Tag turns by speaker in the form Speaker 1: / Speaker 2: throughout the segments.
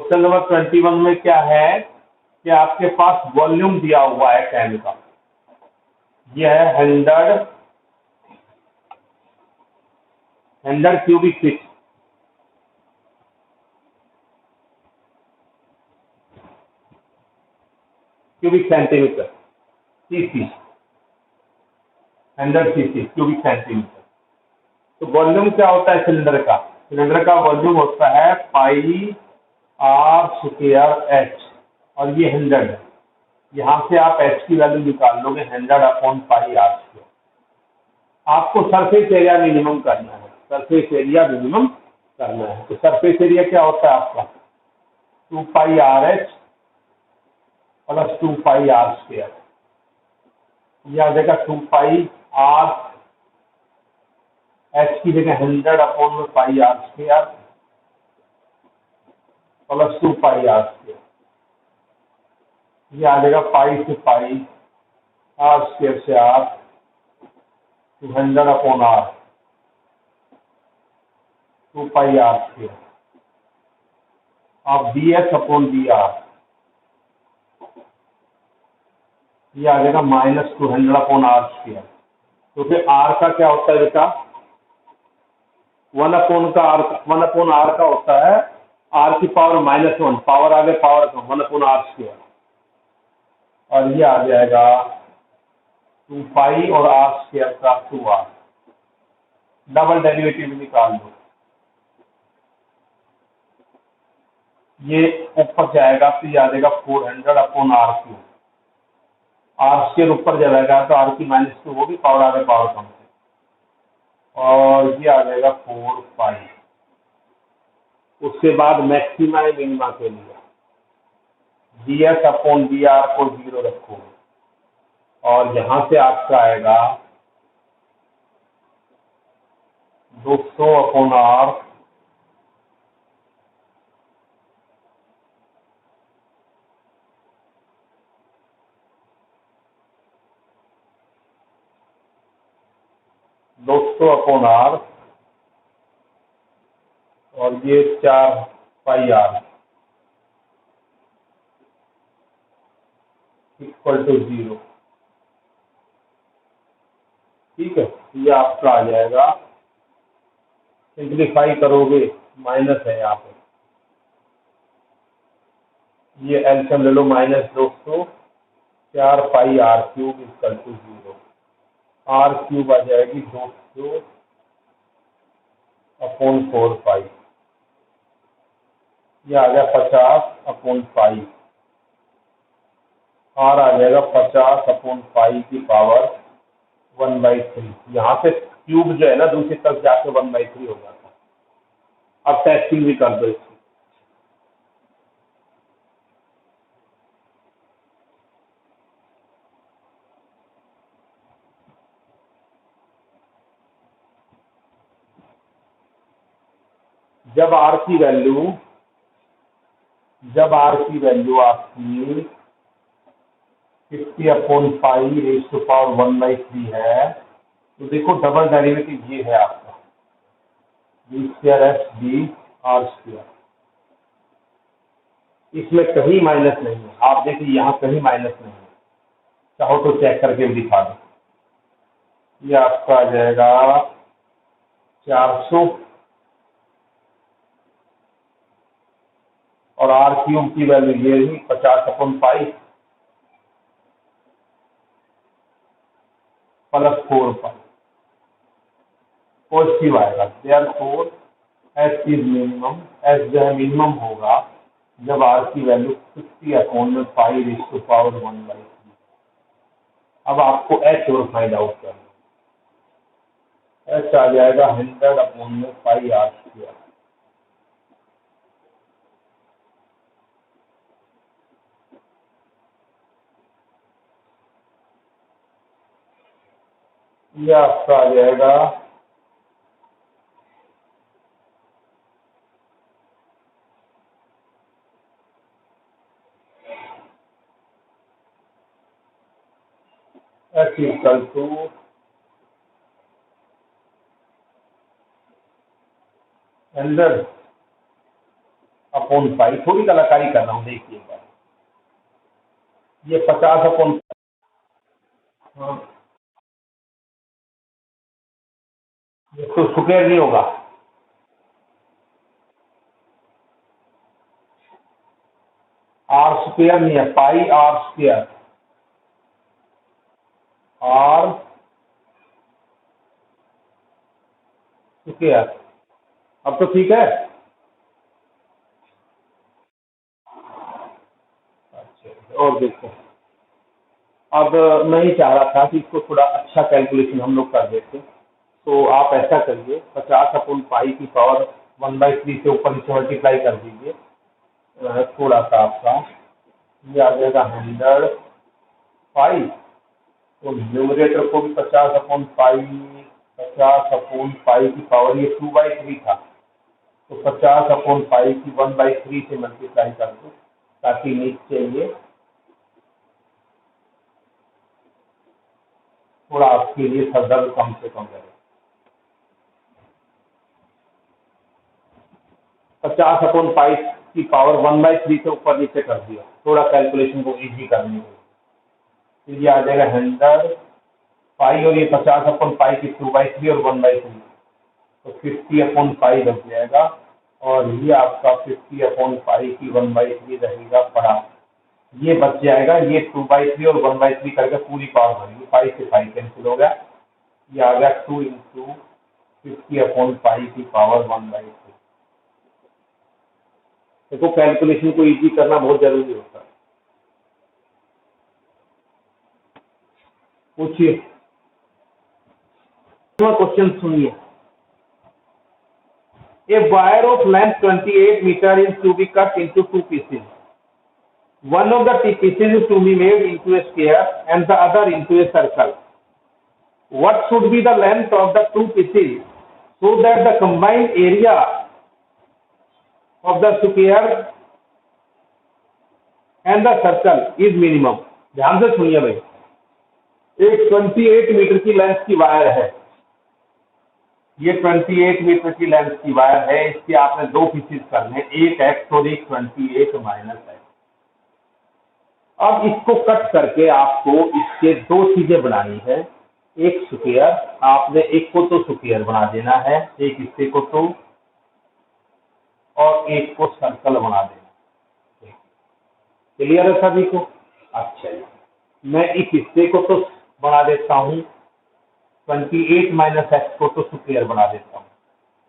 Speaker 1: Question number 21 में क्या है कि आपके पास वॉल्यूम दिया हुआ है कैन का, यह है 100 cubic feet, cubic centimetre, CC, 100 CC cubic centimetre. तो वॉल्यूम क्या होता है सिलेंडर का? सिलेंडर का वॉल्यूम होता है पाई आर स्क्वायर एच, और ये 100 है। यहाँ से आप एच की वैल्यू निकाल लोगे 100/पाई आर स्क्वायर। आपको सरफेस एरिया मिनिमम करना है, सरफेस एरिया मिनिमम करना है। तो सरफेस एरिया क्या होता है आपका? 2πRH plus 2πr²। यह आ जाएगा 2πR एच की जगह 100/πr² प्लस 2πr²। यह आ जाएगा पाई से पाई, r² से r, 100/r, 2πr²। अब ds/dr, ये आ जाएगा -200/r²। तो फिर r का क्या होता है बेटा? 1/r का होता है r की पावर -1, पावर आगे पावर कम, 1/r²। और ये आ जाएगा 2π और r² का 2r। डबल डेरिवेटिव निकाल दो, ये ऊपर जाएगा तो ये आ जाएगा 400/r²। r² ऊपर जाएगा तो r की -2 होगी, पावर आगे पावर कम, और ये आ जाएगा 4π। उसके बाद मैक्सिमा मिनिमा के लिए ds/dr को 0 रखो, और यहाँ से आपका आएगा 200/r और ये 4πr इक्वल टू 0। ठीक है, ये आपका आ जाएगा, सिंप्लीफाई करोगे माइनस है यहाँ पे, ये एलसीएम ले लो, -200, 4πr³ इक्वल टू 0। r³ आ जाएगी 200/4π, ये आ गया 50/π। r आ जाएगा 50/π की पावर 1/3। यहाँ से क्यूब जो है ना दूसरी तरफ जाके 1/3 हो जाता है। अब टेस्टिंग भी कर दो इसकी। जब r की वैल्यू आपकी 50/π⁻1/3 है, तो देखो डबल डेरिवेटिव ये है आपका d²s/d r²। इसमें कहीं माइनस नहीं है, आप देखिए यहाँ कहीं माइनस नहीं है, चाहो तो चेक करके भी दिखा दो। ये आपका आ जाएगा 400, और r³ की वैल्यू ये रही 50/π प्लस 4π, पॉजिटिव आएगा। Therefore s is minimum, S जो है मिनिमम होगा जब r की वैल्यू 50/π⁻1/3। अब आपको h और फाइंड आउट करना है। h आ जाएगा 100/πr²। ये आपका आ जाएगा 100/π अपॉन पाई, थोड़ी कलाकारी कर रहा हूँ देखिएगा, ये 50 अपॉन, हाँ, ये तो स्क्वायर नहीं होगा, आर स्क्वायर नहीं है, pi r square, are square. अब तो ठीक है। अच्छा, और देखो, अब मैं ही चाह रहा था कि इसको थोड़ा अच्छा कैलकुलेशन हम लोग कर देते, तो आप ऐसा करिए, 50 अपॉन पाई की पावर 1/3 से ऊपर नीचे मल्टीप्लाई कर दीजिए, थोड़ा सा आपका ये आ जाएगा 100 पाई, तो न्यूमरेटर को भी 50 अपॉन पाई, 50 अपॉन पाई की पावर ये 2/3 था, तो 50 अपॉन पाई की 1/3 से मल्टीप्लाई कर दो, ताकि नीचे ये थोड़ा आपके लिए सरदर्द कम से कम रहे। 50 अपॉन पाई की पावर 1/3 से ऊपर नीचे कर दिया, थोड़ा कैलकुलेशन को इजी करने के लिए, तो ये आ जाएगा 100 पाई, और ये 50 अपॉन पाई की 2/3 और 1/3, तो 50 अपॉन पाई बच जाएगा, और ये आपका 50 अपॉन पाई की 1/3 रहेगा पड़ा, ये बच जाएगा, ये 2/3 और 1/3 करके पूरी पावर बनेगी, पाई से पाई कैंसिल हो गया, ये आ गया 2 इंटू 50 अपॉन पाई की पावर 1/3। देखो कैलकुलेशन को इजी करना बहुत जरूरी होता है। पूछिए, क्वेश्चन सुनिए। A wire of length 28 meter is to be cut into two pieces. One of the pieces is to be made into a square and the other into a circle. What should be the length of the two pieces so that the combined area of the square and the circle is minimum? ध्यान से सुनिए भाई, एक 28 metre की length की wire है, ये 28 metre की लेंथ की वायर है, इसके आपने दो पीसेस करने, एक एक्स और एक 28 माइनस एक्स। अब इसको कट करके आपको इसके दो चीजें बनानी है, एक स्क्वायर, आपने एक को तो स्क्वायर बना देना है, एक हिस्से को तो, और एक को सर्कल बना देना। क्लियर है सभी को? अच्छा जी, मैं इस हिस्से को तो बना देता हूँ, 28 माइनस एक्स को तो स्क्वायर बना देता हूँ,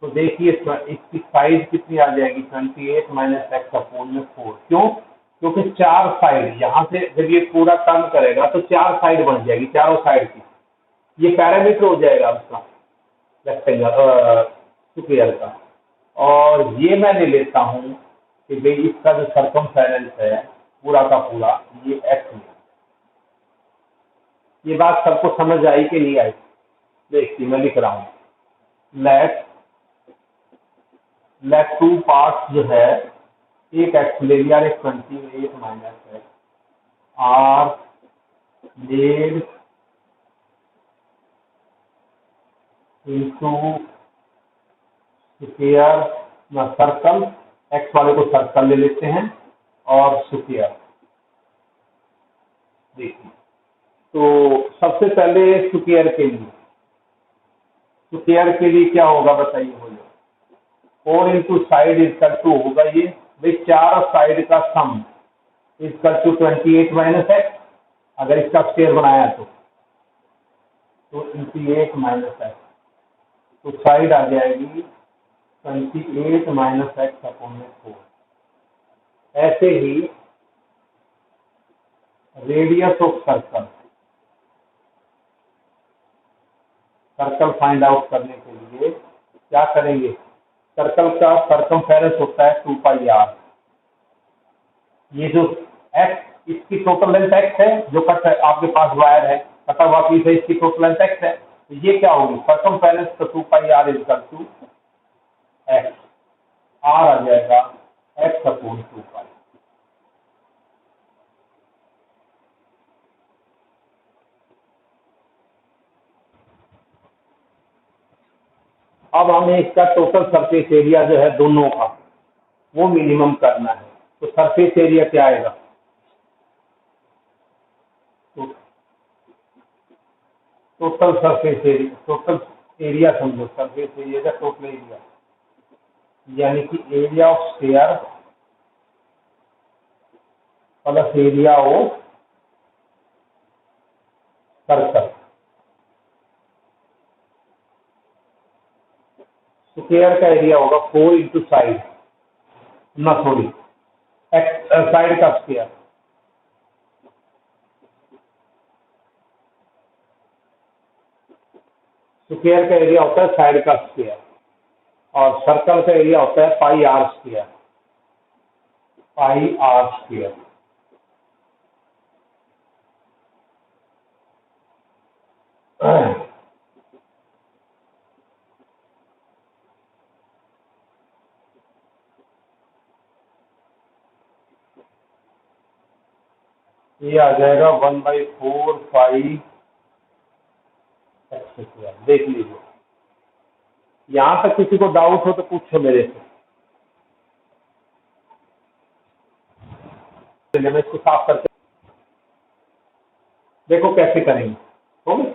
Speaker 1: तो देखिए इसकी साइज कितनी आ जाएगी, 28 माइनस एक्स अपॉन में 4। क्यों? क्योंकि चार साइड, यहाँ से जब ये पूरा टर्न करेगा तो चार साइड बन जाएगी, चारों साइड की, ये पैरामीटर हो जाएगा उसका रेक्टेंगल स्क्वायर का। और ये मैं ले लेता हूँ कि भाई इसका जो सर्कमफेरेंस है पूरा का पूरा ये एक्स है। ये बात सबको समझ आई कि नहीं आई? देखिए मैं लिख रहा हूँ, लेट टू पार्ट जो है, एक एक्स ले लिया, एक 28 minus x r made into square circle, x वाले को सर्कल ले लेते हैं और स्क्वायर। देखिए, तो सबसे पहले स्क्वायर के लिए क्या होगा बताइए? हो जाए 4 इंटू साइड इजकल टू होगा, ये भाई चार साइड का sum equal to 28 minus x, अगर इसका स्क्वायर बनाया तो 28 माइनस एक्स, तो साइड आ जाएगी 28 माइनस एक्स अपॉन में 4। ऐसे ही radius of circle find out करने के लिए क्या करेंगे? सर्कल का सर्कमफेरेंस होता है 2 पाई आर, ये जो एक्स, इसकी टोटल लेंथ एक्स है, जो कट है आपके पास वायर है, कटा हुआ पीस है, इसकी टोटल लेंथ एक्स है, तो ये क्या होगी? सर्कमफेरेंस तो 2 pi r equal to x, r आ जाएगा एक्स अपॉन 2 पाई। अब हमें इसका टोटल सरफेस एरिया जो है दोनों का, वो मिनिमम करना है। तो सरफेस एरिया क्या आएगा? तो total surface area, total area समझो, सरफेस एरिया का टोटल एरिया, यानी कि area of sphere plus area of circle. Square का एरिया होगा 4 इंटू साइड, ना सॉरी, साइड का स्क्वायर, स्क्वायर का एरिया होता है साइड का स्क्वायर, और सर्कल का एरिया होता है pi r square, pi r square. ये आ जाएगा 1/4 पाई एक्स स्क्वायर। देख लीजिए, यहां तक किसी को डाउट हो तो पूछो मेरे से, मैं इसको साफ करके देखो कैसे करेंगे। हो गया?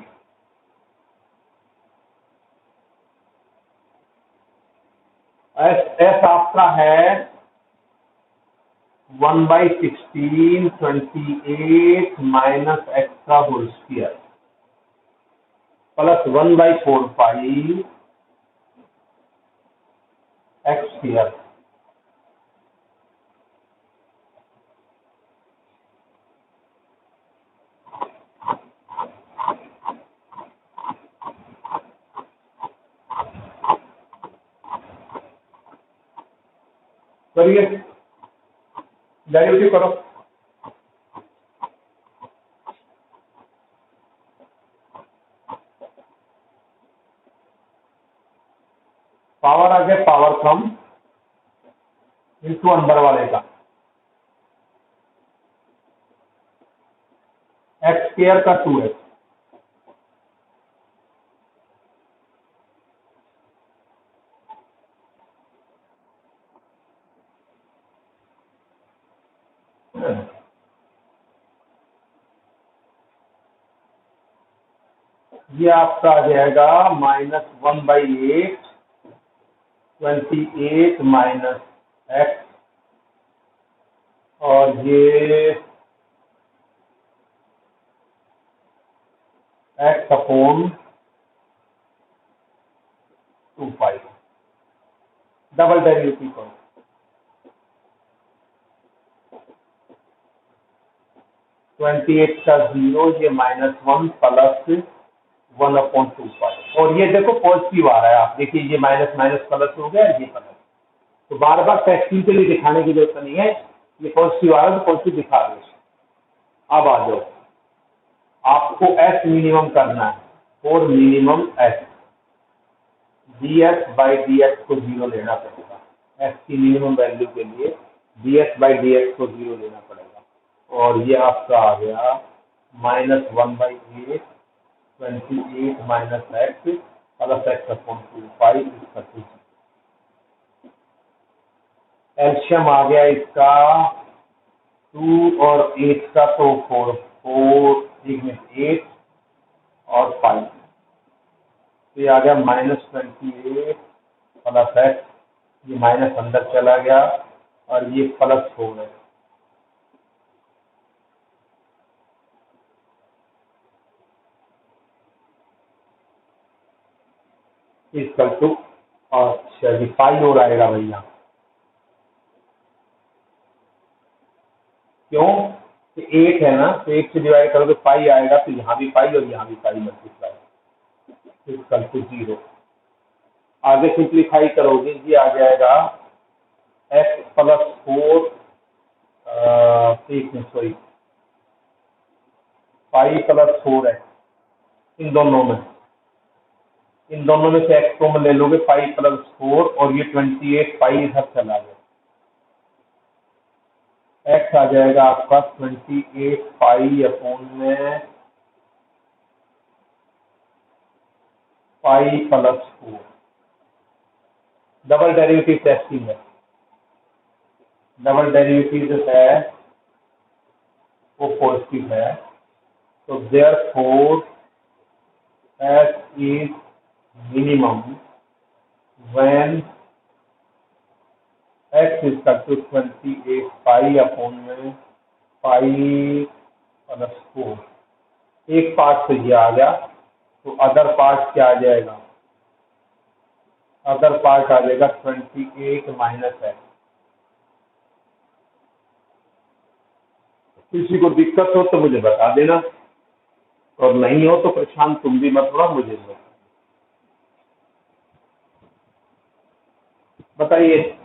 Speaker 1: एस आपका है 1/16 माइनस एक्स का होल स्क्वायर प्लस 1/4 पाई एक्स स्क्वायर। करिए, डेरिवेटिव करो। पावर आ गया, पावर कम इंटू अंदर वाले का, एक्स स्क्वायर का 2x, ये आपका आ जाएगा -1/8 28 माइनस एक्स, और ये एक्स अपॉन 2 पाई। डबल डेरिवेटिव करो, 28 का 0, ये -1 प्लस 1/2 पाई, और ये देखो पॉजिटिव आ रहा है। आप देखिए, ये माइनस माइनस प्लस हो गया, ये प्लस। तो बार बार टेक्सटिंग के लिए दिखाने की जरूरत नहीं है, ये पॉजिटिव आ रहा है तो पॉजिटिव दिखा दो। अब आ जाओ, आपको एस मिनिमम करना है, फॉर मिनिमम एस, dx/dx को 0 लेना पड़ेगा। एस की मिनिमम वैल्यू के लिए dx/dx को 0 लेना पड़ेगा, और ये आपका आ गया -1/8 28 minus x plus x upon 2 पाई इसका 2। एल्शियम आ गया इसका 2 और 8 का, तो 4 4 एक में 8 और 5, तो ये आ गया -28 प्लस एक्स, ये माइनस अंदर चला गया, और ये प्लस 4 है। इक्वल टू, अच्छा जी, पाई और आएगा भैया, क्यों? तो 8 है ना, तो 8 से डिवाइड करोगे पाई आएगा, तो यहाँ भी पाई और यहाँ भी पाई मल्टीप्लाई, इक्वल टू 0। आगे सिंप्लीफाई करोगे, ये आ जाएगा एक्स प्लस 4, एक minute sorry, pi plus 4x, इन दोनों में से एक्स कॉमन ले लोगे, पाई प्लस 4, और ये 28 पाई इधर चला गया, एक्स आ जाएगा आपका 28 पाई अपॉन में pi plus 4। Double derivative testing है, डबल डेरिवेटिव जो है वो पॉजिटिव है, तो therefore s is minimum when x is equal to 28 pi upon में पाई प्लस 4। एक पार्ट से ये आ गया, तो अदर पार्ट क्या आ जाएगा? अदर पार्ट आ जाएगा 28 माइनस एक्स। किसी को दिक्कत हो तो मुझे बता देना, और नहीं हो तो परेशान तुम भी मत होना, मुझे भी बताइए।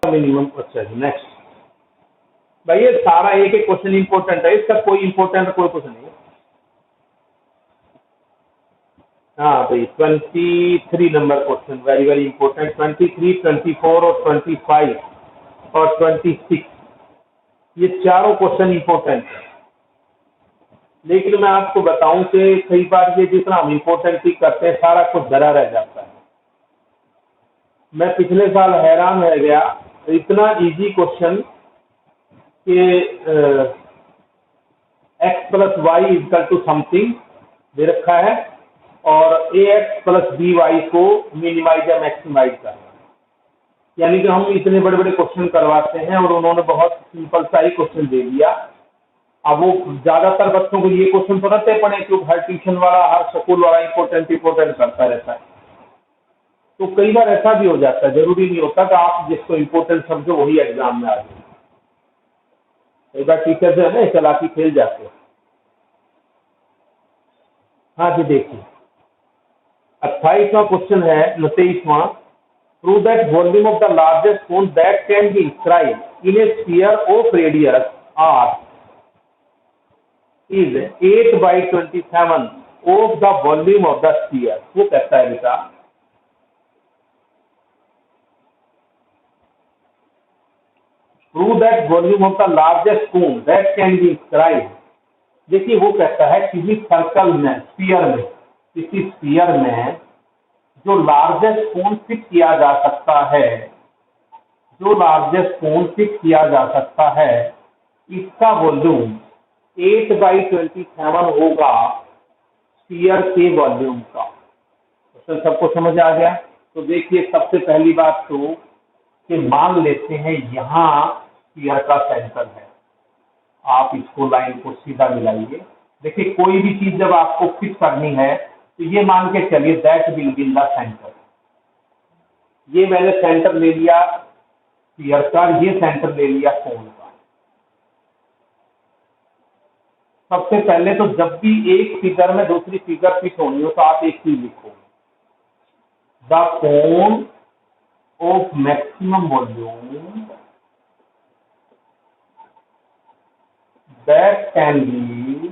Speaker 1: मिनिमम। अच्छा नेक्स्ट भाई, ये सारा एक एक क्वेश्चन इंपॉर्टेंट है, इसका कोई इंपॉर्टेंट कोई क्वेश्चन नहीं है। हाँ भाई, 23 number question very very important. 23, 24 और 25 और 26, ये चारों क्वेश्चन इंपॉर्टेंट है। लेकिन मैं आपको बताऊं कि कई बार ये जितना हम इंपॉर्टेंट करते हैं सारा कुछ धरा रह जाता है। मैं पिछले साल हैरान रह गया, इतना इजी क्वेश्चन कि x plus y equal to something दे रखा है, और a x plus b y को मिनिमाइज या मैक्सिमाइज करना। यानी कि हम इतने बड़े बड़े क्वेश्चन करवाते हैं और उन्होंने बहुत सिंपल सा ही क्वेश्चन दे दिया। अब वो ज्यादातर बच्चों को ये क्वेश्चन तो रहते पड़े, क्योंकि हर ट्यूशन वाला हर स्कूल वाला इंपॉर्टेंट करता रहता है। तो कई बार ऐसा भी हो जाता है, जरूरी नहीं होता कि आप जिसको इम्पोर्टेंट समझो वही एग्जाम में आ जाए। कई बार टीचर जो है ना चालाकी खेल जाते हैं। हाँ जी, देखिए 28वां क्वेश्चन है, 29वां। Prove that volume of the largest cone that can be inscribed in a sphere of radius r is 8/27 of the volume of the sphere. वो कहता है बेटा, prove that volume of the largest cone that can be inscribed. देखिए वो कहता है किसी circle में, स्फीयर में, किसी स्फीयर में जो लार्जेस्ट कोन फिट किया जा सकता है, जो लार्जेस्ट कोन फिट किया जा सकता है, इसका वॉल्यूम 8/27 होगा स्फीयर के वॉल्यूम का। तो सबको समझ आ गया? तो देखिए सबसे पहली बात तो कि मान लेते हैं यहाँ स्फीयर का सेंटर है। आप इसको लाइन को सीधा मिलाइए। देखिए कोई भी चीज जब आपको फिट करनी है तो ये मान के चलिए that will be the centre. ये मैंने सेंटर ले लिया स्फीयर का, ये सेंटर ले लिया कोन का। सबसे पहले तो जब भी एक फिगर में दूसरी फिगर फिट होनी हो तो आप एक चीज लिखो, the cone of maximum volume that can be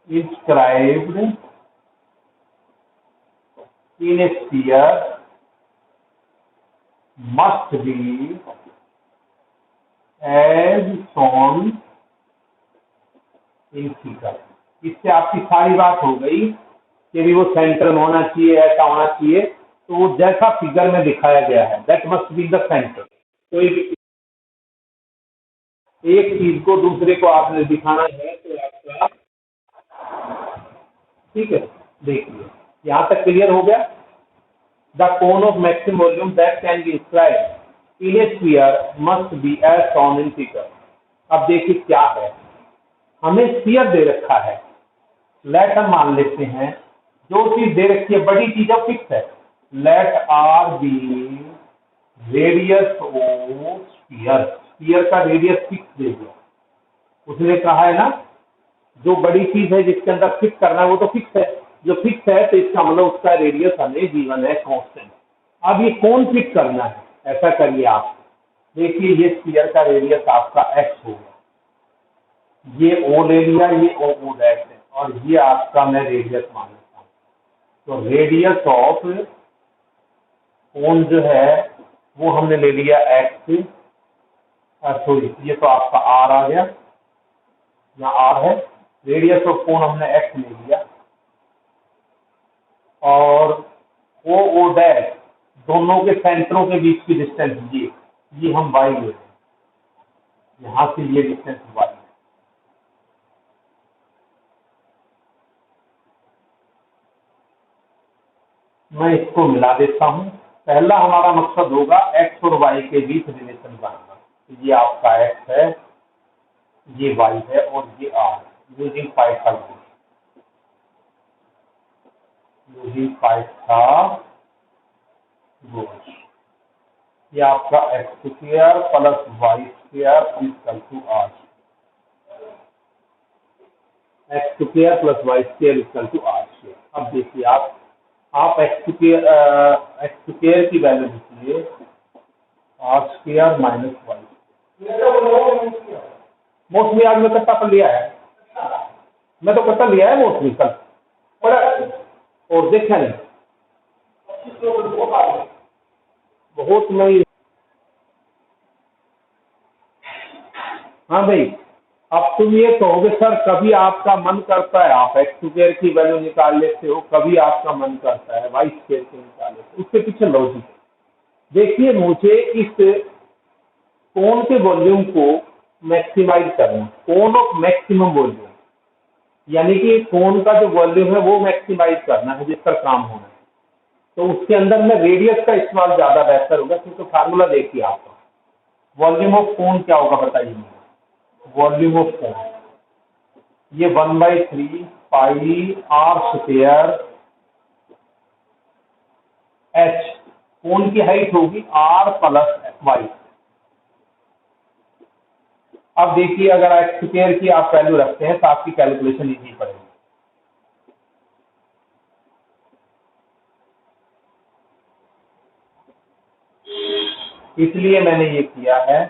Speaker 1: inscribed in a sphere must be as shown in figure। इससे आपकी सारी बात हो गई कि भी वो सेंटर में होना चाहिए, ऐसा होना चाहिए, तो वो जैसा फिगर में दिखाया गया है that must be the centre. कोई भी एक चीज को दूसरे को आपने दिखाना है तो आपका, ठीक है, देखिए यहां तक क्लियर हो गया। The cone of maximum volume that can be inscribed in a sphere must be as shown in figure. अब देखिए क्या है, हमें स्फीयर दे रखा है। लेट हम मान लेते हैं जो चीज दे रखी है बड़ी चीज अब फिक्स है। Let r be radius of sphere. Sphere का रेडियस फिक्स दे दिया उसने, कहा है ना जो बड़ी चीज है जिसके अंदर फिक्स करना है वो तो फिक्स है। जो फिक्स है तो इसका मतलब उसका रेडियस हमें गिवन है कांस्टेंट। अब ये कौन फिक्स करना है, ऐसा करिए आप। देखिए ये स्फीयर का रेडियस आपका एक्स होगा, ये ओ ले लिया, ये ओ डैश है, और ये आपका मैं रेडियस मान लेता हूँ। तो रेडियस ऑफ कोन जो है वो हमने ले लिया एक्स, सॉरी ये तो आपका आर आ गया, यहाँ आर है, रेडियस ऑफ कोन हमने एक्स ले लिया, और ओ डैश दोनों के सेंटरों के बीच की डिस्टेंस ये हम वाई ले रहे हैं, यहाँ से ये डिस्टेंस वाई। मैं इसको मिला देता हूँ। पहला हमारा मकसद होगा एक्स और वाई के बीच रिलेशन बनाना। तो ये आपका एक्स है, ये वाई है और ये r, using Pythagoras, using Pythagoras. ये आपका x square plus y square equal to r, x square plus y square equal to r square. अब देखिए आप एक्स स्क्वायर की वैल्यू देखिए, r square minus y. Mostly आज मैं कट्टा पर लिया है, मैं तो कट्टा लिया है मोस्टली कल बड़ा, और देखा नहीं बहुत नहीं। हाँ भाई, अब तुम ये कहोगे सर कभी आपका मन करता है आप एक्स स्क्वायर की वैल्यू निकाल लेते हो, कभी आपका मन करता है वाई स्क्वायर की निकाल लेते हो, उसके पीछे लॉजिक। देखिए मुझे इस कोन के वॉल्यूम को मैक्सिमाइज करना, कोन ऑफ मैक्सिमम वॉल्यूम, यानी कि कोन का जो वॉल्यूम है वो मैक्सिमाइज करना है, जिस पर काम होना है। तो उसके अंदर में रेडियस का इस्तेमाल ज्यादा बेहतर होगा, क्योंकि फार्मूला देखिए आपका वॉल्यूम ऑफ कोन क्या होगा बताइए मुझे। वॉल्यूम ऑफ कोन ये 1/3 पाई आर स्क्वायर एच, कोन की हाइट होगी आर प्लस वाई। अब देखिए अगर एक्स स्क्वायर की आप वैल्यू रखते हैं तो आपकी कैलकुलेशन इजी पड़ेगी। इसलिए मैंने ये किया है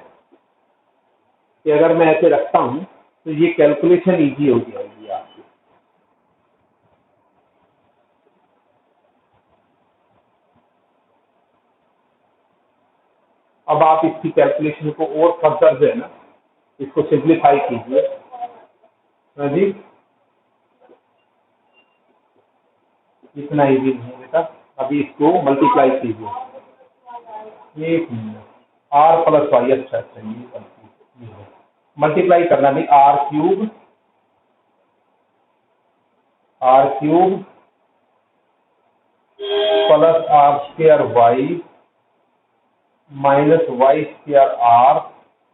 Speaker 1: कि अगर मैं ऐसे रखता हूं तो ये कैलकुलेशन इजी हो जाएगी आपकी। अब आप इसकी कैलकुलेशन को और फर्दर जो है ना, इसको सिंप्लीफाई कीजिए। हाँ जी, इतना इजी नहीं है बेटा, अभी इसको मल्टीप्लाई कीजिए। एक मिनट, आर प्लस वाई, अच्छा अच्छा ये मल्टीप्लाई करना नहीं, r cube plus r square y minus y square are